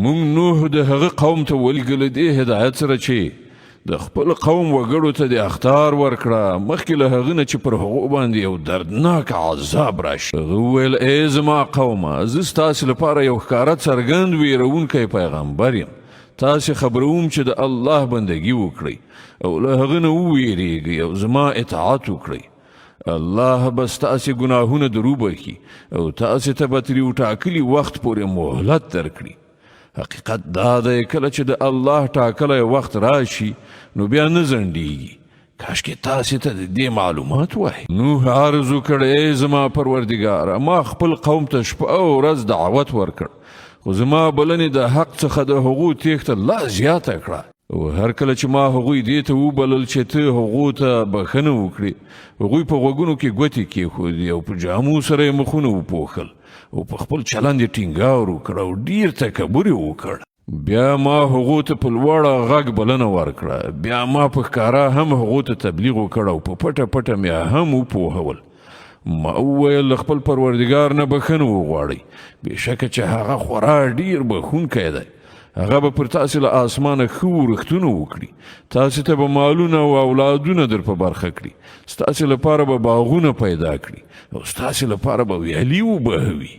مونږ نوح د هغه قوم ته ولېږلی دې هدایت سره چې د خپل قوم وګړو ته د اخطار ورکړه مخکې له هغه نه چې پر هغو باندې یو دردناک عذاب راشي. هغه وویل ای زما قومه زه ستاسې لپاره یو ښکاره څرګند ویرونکی پیغمبر یم. تاسې خبروم چې د الله بندګي وکړئ او له هغه نه وویریږئ او زما اطاعت وکړئ. الله به ستاسې ګناهونه دروبخي او تاسې ته به ترې یو ټاکلي وخت پورې مهلت درکړي. حقیقت دا دی کله چې د الله ټاکلی وخت راشي نو بیا نه ځنډیږي. کاشکې تاسې ته د دې معلومات وای. نوح عرض وکړ ای زما پروردګاره ما خپل قوم ته شپه او ورځ دعوت ورکړ خو زما بلنې د حق څخه د هغو تیښته لا زیاته کړه. او هر کله چې ما هغوی دې ته وبلل چې ته هغو ته بخښنه وکړي هغوی په غوږونو کې ګوتې کېښودې او په جامو سره یې مخونه وپوښل او په خپل چلند یې ټینګار وکړ او ډیر تکبر یې وکړ. بیا ما هغو ته په لوړه غږ بلنه ورکړه. بیا ما په ښکاره هم هغو ته تبلیغ وکړ او په پټه پټه مې هم وپوهول. ما وویل له خپل پروردګار نه بخښنه وغواړئ بېشکه چې هغه خورا ډیر بخښونکی دی. هغه به پر تاسې له آسمانه ښه ورښتونه وکړي. تاسې ته به مالونه او اولادونه در په برخه کړي. ستاسې لپاره به باغونه پیدا کړي او ستاسې لپاره به ویالې وبهوي.